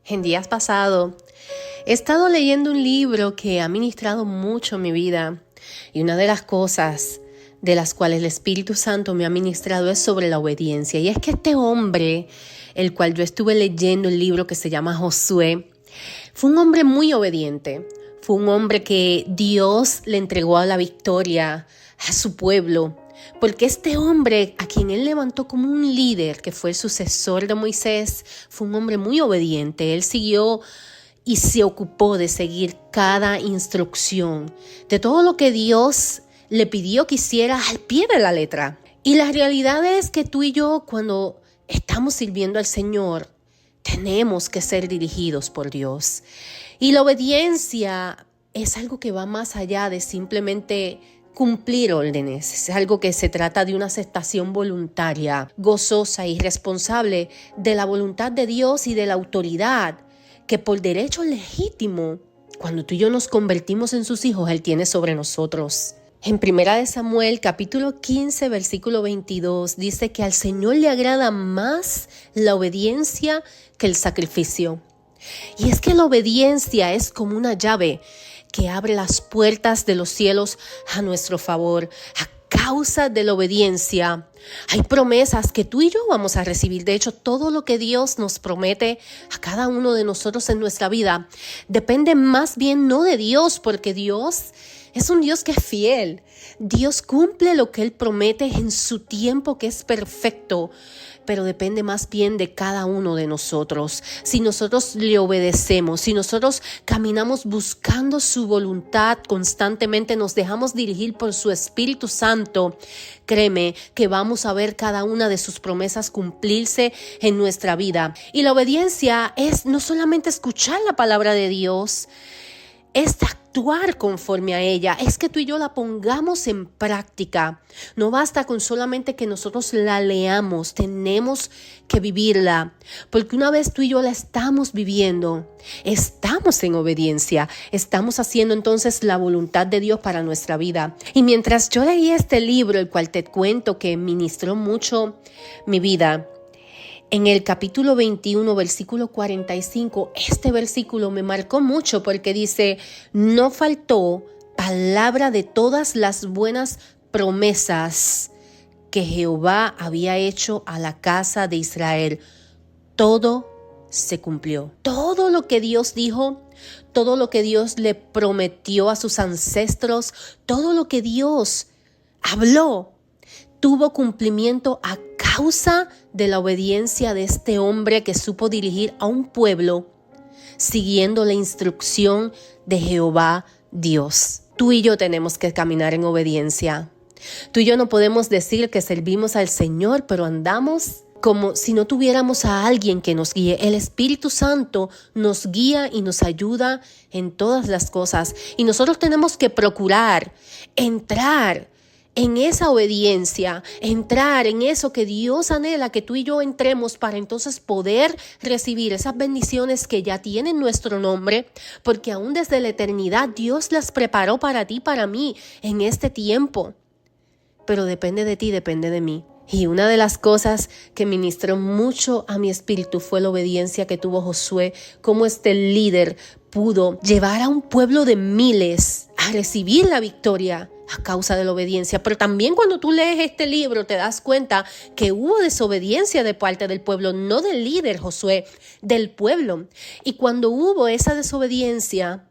En días pasados he estado leyendo un libro que ha ministrado mucho en mi vida, y una de las cosas de las cuales el Espíritu Santo me ha ministrado es sobre la obediencia. Y es que este hombre, el cual yo estuve leyendo el libro que se llama Josué, fue un hombre muy obediente. Fue un hombre que Dios le entregó a la victoria a su pueblo. Porque este hombre, a quien él levantó como un líder, que fue el sucesor de Moisés, fue un hombre muy obediente. Él siguió y se ocupó de seguir cada instrucción, de todo lo que Dios le pidió que hiciera al pie de la letra. Y la realidad es que tú y yo, cuando estamos sirviendo al Señor, tenemos que ser dirigidos por Dios. Y la obediencia es algo que va más allá de simplemente cumplir órdenes. Es algo que se trata de una aceptación voluntaria, gozosa y responsable de la voluntad de Dios y de la autoridad que por derecho legítimo, cuando tú y yo nos convertimos en sus hijos, Él tiene sobre nosotros. En 1 Samuel capítulo 15 versículo 22 dice que al Señor le agrada más la obediencia que el sacrificio. Y es que la obediencia es como una llave que abre las puertas de los cielos a nuestro favor. A causa de la obediencia hay promesas que tú y yo vamos a recibir. De hecho, todo lo que Dios nos promete a cada uno de nosotros en nuestra vida depende más bien no de Dios, porque Dios es un Dios que es fiel. Dios cumple lo que Él promete en su tiempo, que es perfecto, pero depende más bien de cada uno de nosotros. Si nosotros le obedecemos, si nosotros caminamos buscando su voluntad constantemente, nos dejamos dirigir por su Espíritu Santo, créeme que vamos a ver cada una de sus promesas cumplirse en nuestra vida. Y la obediencia es no solamente escuchar la palabra de Dios, es actuar conforme a ella, es que tú y yo la pongamos en práctica. No basta con solamente que nosotros la leamos, tenemos que vivirla, porque una vez tú y yo la estamos viviendo, estamos en obediencia, estamos haciendo entonces la voluntad de Dios para nuestra vida. Y mientras yo leí este libro, el cual te cuento que ministró mucho mi vida, en el capítulo 21, versículo 45, este versículo me marcó mucho porque dice: no faltó palabra de todas las buenas promesas que Jehová había hecho a la casa de Israel. Todo se cumplió. Todo lo que Dios dijo, todo lo que Dios le prometió a sus ancestros, todo lo que Dios habló, tuvo cumplimiento a causa de la obediencia de este hombre que supo dirigir a un pueblo siguiendo la instrucción de Jehová Dios. Tú y yo tenemos que caminar en obediencia. Tú y yo no podemos decir que servimos al Señor, pero andamos como si no tuviéramos a alguien que nos guíe. El Espíritu Santo nos guía y nos ayuda en todas las cosas. Y nosotros tenemos que procurar entrar en esa obediencia, entrar en eso que Dios anhela que tú y yo entremos, para entonces poder recibir esas bendiciones que ya tienen nuestro nombre, porque aún desde la eternidad Dios las preparó para ti, para mí, en este tiempo. Pero depende de ti, depende de mí. Y una de las cosas que ministró mucho a mi espíritu fue la obediencia que tuvo Josué, cómo este líder pudo llevar a un pueblo de miles a recibir la victoria a causa de la obediencia. Pero también cuando tú lees este libro te das cuenta que hubo desobediencia de parte del pueblo, no del líder Josué, del pueblo. Y cuando hubo esa desobediencia,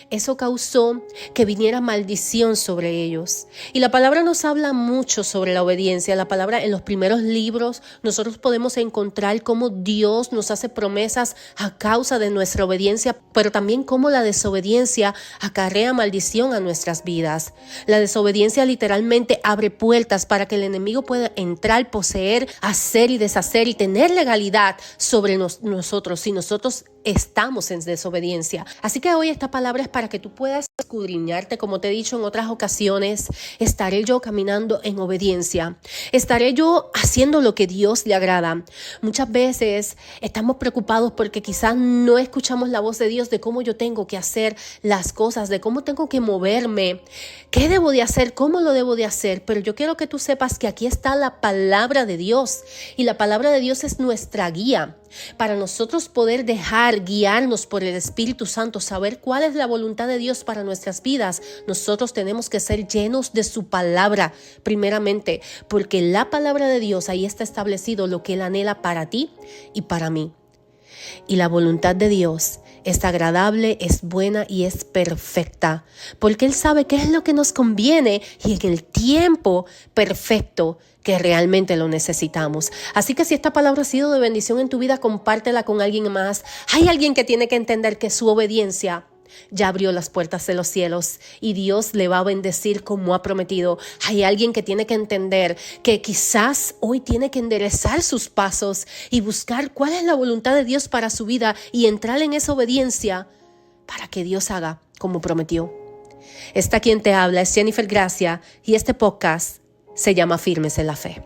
eso causó que viniera maldición sobre ellos. Y la palabra nos habla mucho sobre la obediencia. La palabra, en los primeros libros nosotros podemos encontrar cómo Dios nos hace promesas a causa de nuestra obediencia, pero también cómo la desobediencia acarrea maldición a nuestras vidas. La desobediencia literalmente abre puertas para que el enemigo pueda entrar, poseer, hacer y deshacer y tener legalidad sobre nosotros si nosotros estamos en desobediencia. Así que hoy esta palabra es para que tú puedas escudriñarte, como te he dicho en otras ocasiones. Estaré yo caminando en obediencia. Estaré yo haciendo lo que Dios le agrada. Muchas veces estamos preocupados porque quizás no escuchamos la voz de Dios de cómo yo tengo que hacer las cosas, de cómo tengo que moverme, qué debo de hacer, cómo lo debo de hacer. Pero yo quiero que tú sepas que aquí está la palabra de Dios, y la palabra de Dios es nuestra guía. Para nosotros poder guiarnos por el Espíritu Santo, saber cuál es la voluntad de Dios para nuestras vidas, nosotros tenemos que ser llenos de su palabra primeramente, porque la palabra de Dios, ahí está establecido lo que Él anhela para ti y para mí. Y la voluntad de Dios es agradable, es buena y es perfecta, porque Él sabe qué es lo que nos conviene y en el tiempo perfecto que realmente lo necesitamos. Así que si esta palabra ha sido de bendición en tu vida, compártela con alguien más. Hay alguien que tiene que entender que su obediencia ya abrió las puertas de los cielos y Dios le va a bendecir como ha prometido. Hay alguien que tiene que entender que quizás hoy tiene que enderezar sus pasos y buscar cuál es la voluntad de Dios para su vida y entrar en esa obediencia para que Dios haga como prometió. Esta quien te habla es Jennifer Gracia y este podcast se llama Firmes en la Fe.